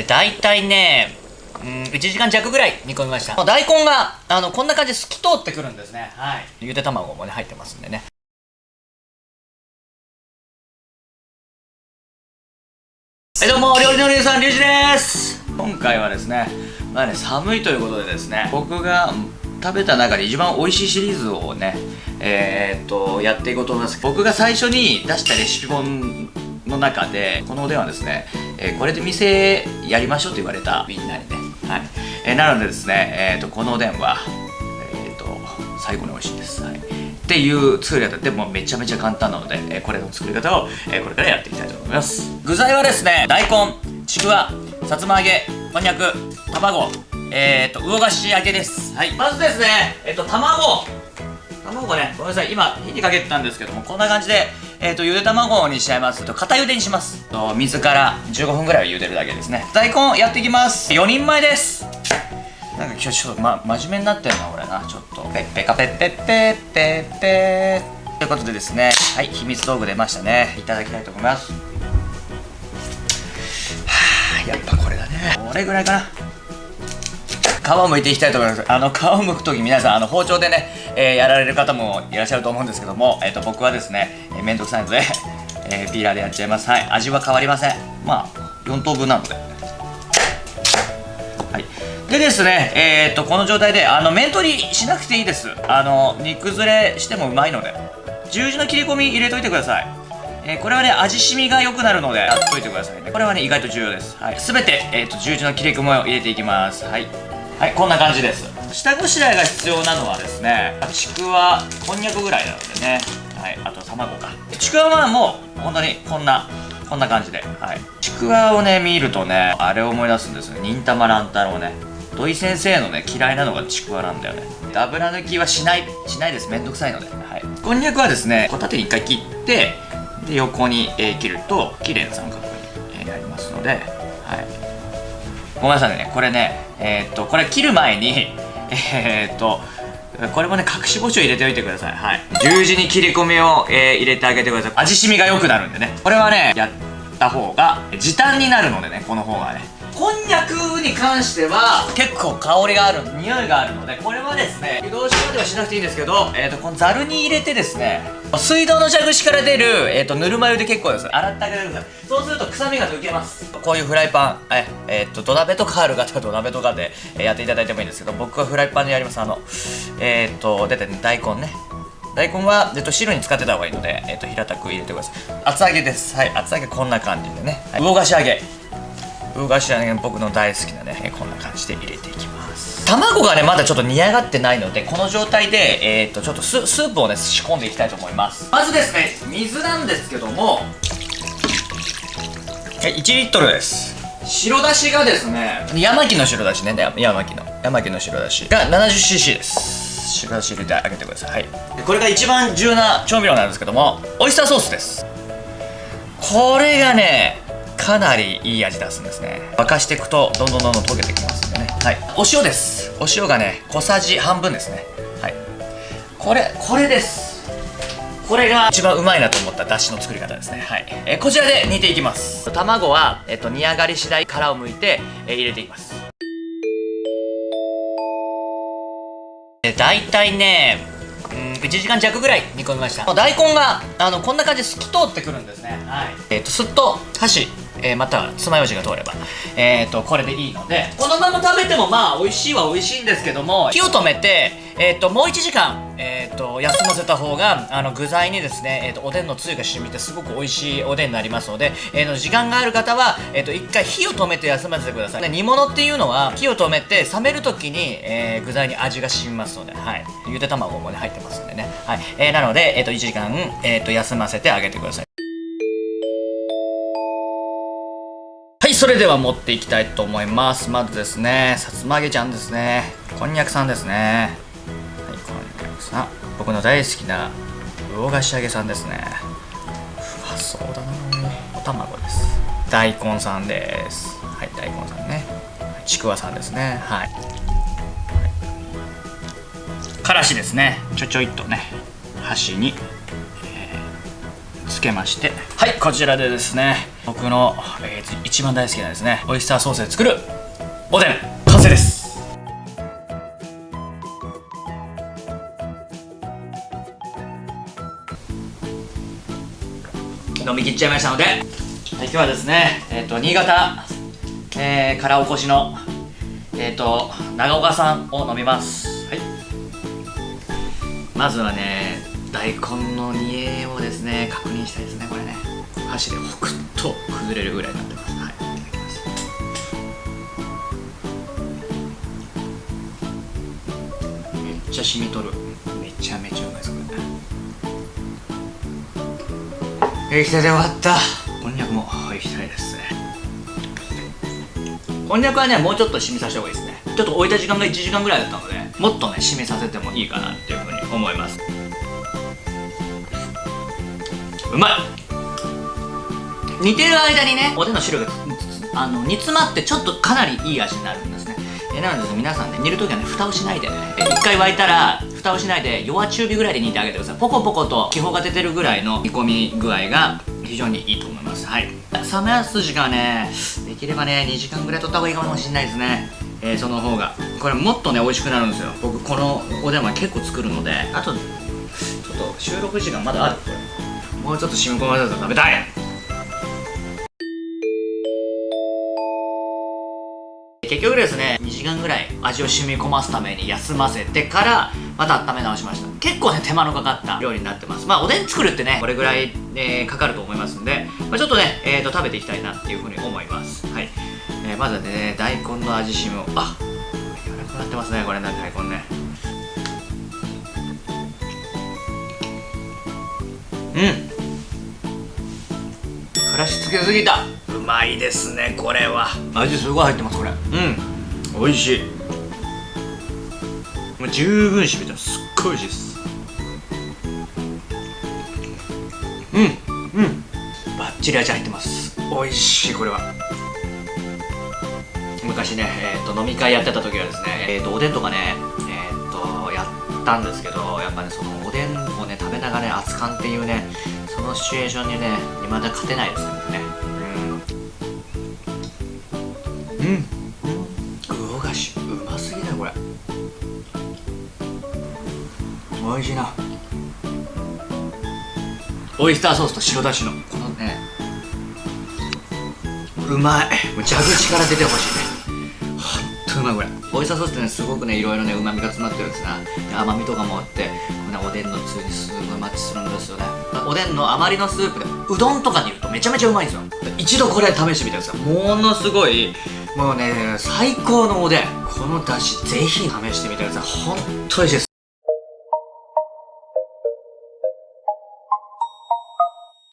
だいたいね、1時間弱ぐらい煮込みました。大根がこんな感じで透き通ってくるんですね。はい。ゆで卵もね入ってますんでね。はい、どうも料理のりゅうさん、りゅうじです。今回はですね、寒いということでですね、僕が食べた中で一番美味しいシリーズをね、やっていこうと思います。僕が最初に出したレシピ本の中で、このおでんはですね、これで店やりましょうと言われたみんなにね、はい、なのでですね、このおでんは、最後に美味しいです。はい、っていう作り方でもめちゃめちゃ簡単なので、これの作り方を、これからやっていきたいと思います。具材はですね、大根、ちくわ、さつま揚げ、こんにゃく、卵、魚菓子揚げです。はい、まずですね、卵ね、ごめんなさい、今火にかけてたんですけども、こんな感じで、ゆで卵にしちゃいます。固ゆでにします。水から15分ぐらいは茹でるだけですね。大根やっていきます。4人前です。なんか今日ちょっと、真面目になってるな俺な。ちょっとペッペカペッペッペッペッペーということでですね、はい、秘密道具出ましたね。いただきたいと思います。はあ、やっぱこれだね。これぐらいかな。皮を剥いていきたいと思います。皮を剥くとき皆さん包丁でね、やられる方もいらっしゃると思うんですけども、僕はですね、めんどくさいので、ピーラーでやっちゃいます。はい、味は変わりません。まあ4等分なので、はい。でですね、この状態で面取りしなくていいです。煮崩れしてもうまいので、十字の切り込み入れといてください。これはね、味しみが良くなるのでやっといてくださいね。これはね、意外と重要です。はい、全て、十字の切り込みを入れていきます。はい、はい、こんな感じです。下ごしらえが必要なのはですね、ちくわ、こんにゃくぐらいなのでね、はい、あと卵か。ちくわはもう本当にこんな感じで、はい、ちくわをね見るとね、あれを思い出すんですよ。忍たま乱太郎ね、土井先生のね嫌いなのがちくわなんだよね。油抜きはしないです。めんどくさいので。はい、こんにゃくはですね、縦に一回切って、で横に、切ると綺麗な三角に、なりますので、はい、ごめんなさいね、これね、これ切る前にこれもね、隠し包丁入れておいてください。はい、十字に切り込みを、入れてあげてください。味しみが良くなるんでね、これはねやった方が時短になるのでね、この方がね。こんにゃくに関しては結構香りがある、匂いがあるので、これはですね湯通しまではしなくていいんですけど、このざるに入れてですね、水道の蛇口から出る、ぬるま湯で結構です。洗ってあげてください。そうすると臭みが抜けます。こういうフライパン、土鍋とかある方は土鍋とかで、やっていただいてもいいんですけど、僕はフライパンでやります。出てね、大根ね、大根は、汁に使ってた方がいいので、平たく入れてください。厚揚げです。はい、厚揚げこんな感じでね、はい、魚菓子揚げ、僕の大好きなね、こんな感じで入れていきます。卵がねまだちょっと煮上がってないので、この状態でちょっとスープをね仕込んでいきたいと思います。まずですね、水なんですけども、1リットルです。白だしがですね、山木の白だしね、山木の白だしが 70cc です。白だし入れてあげてください。はい、これが一番重要な調味料なんですけども、オイスターソースです。これがねかなりいい味出すんですね。沸かしていくとどんどん溶けてきますんでね。はい、お塩です。お塩がね小さじ半分ですね。はい、これです。これが一番うまいなと思っただしの作り方ですね。はい、こちらで煮ていきます。卵は、煮上がり次第殻を剥いて、入れていきます。だいたいね1時間弱ぐらい煮込みました。大根がこんな感じで透き通ってくるんですね。はい、すっと箸、または爪楊枝が通れば、これでいいので、このまま食べてもまあ美味しいは美味しいんですけども、火を止めて、もう1時間、休ませた方が具材にですね、おでんのつゆが染みてすごく美味しいおでんになりますので、時間がある方は、1回火を止めて休ませてください。で、煮物っていうのは火を止めて冷める時に、具材に味が染みますので、はい、ゆで卵もね入ってますんでね。はい、なので、1時間、休ませてあげてください。はい、それでは持っていきたいと思います。まずですね、さつま揚げちゃんですね、こんにゃくさんですね。はい、こんにゃくさん、僕の大好きな魚菓子揚げさんですね。うまそうだな。お卵です。大根さんです。はい、大根さんね。ちくわさんですね。はい、からしですね。ちょいっとね、箸に、つけまして、はい、こちらでですね、僕の、一番大好きなですね、オイスターソースで作るおでん完成です。飲み切っちゃいましたので、はい、今日はですね、新潟、からお越しの、長岡さんを飲みます。はい、まずはね、大根の煮えをですね、確認したいですね。これね、箸でホクッと崩れるぐらいになってます。はい、いただきます。めっちゃ染みとる。めちゃめちゃうまいです、これ。液体で終わった。こんにゃくも液体ですね。こんにゃくはね、もうちょっと染みさせた方がいいですね。ちょっと置いた時間が1時間ぐらいだったので、もっとね、染みさせてもいいかなっていうふうに思います。うまい。煮てる間にね、おでんの汁が煮詰まってちょっとかなりいい味になるんですね。なので皆さんね、煮るときはね、蓋をしないでね、一回沸いたら蓋をしないで弱中火ぐらいで煮てあげてください。ポコポコと気泡が出てるぐらいの煮込み具合が非常にいいと思います。はい、冷めやす時間はね、できればね2時間ぐらい取った方がいいかもしれないですね。その方がこれもっとね美味しくなるんですよ。僕このおでんは結構作るので、あとちょっと収録時間まだある。これもうちょっと染み込ませたら食べたい。結局ですね、2時間ぐらい味を染み込ますために休ませてからまた温め直しました。結構ね手間のかかった料理になってます。まあおでん作るってねこれぐらい、かかると思いますんで、ちょっとね、食べていきたいなっていうふうに思います。はい、まずはね大根の味染みを、あ、柔らかくなってますねこれね、大根ね。からしつけすぎた。うまいですねこれは。味すごい入ってますこれ。美味しい。もう十分染みてます。すっごい美味しいです。バッチリ味入ってます。美味しいこれは。昔ね、飲み会やってた時はですね、おでんとかね、やったんですけど、やっぱねそのおでんをね食べながらね熱燗っていうね、そのシチュエーションにね未だ勝てないですよね。魚菓子うますぎだよこれ。おいしいな。オイスターソースと白だしのこのね、うまい。もう蛇口から出てほしいね。ほんとうまいこれ。オイスターソースってねすごくねいろいろねうまみが詰まってるんですが、甘みとかもあって、おでんのつゆにすごいマッチするんですよね。おでんの余りのスープでうどんとかに入れるとめちゃめちゃうまいんですよ。一度これ試してみてください。ものすごいもうね最高のおでん。このだしぜひ試してみてください。ほんと美味しいです。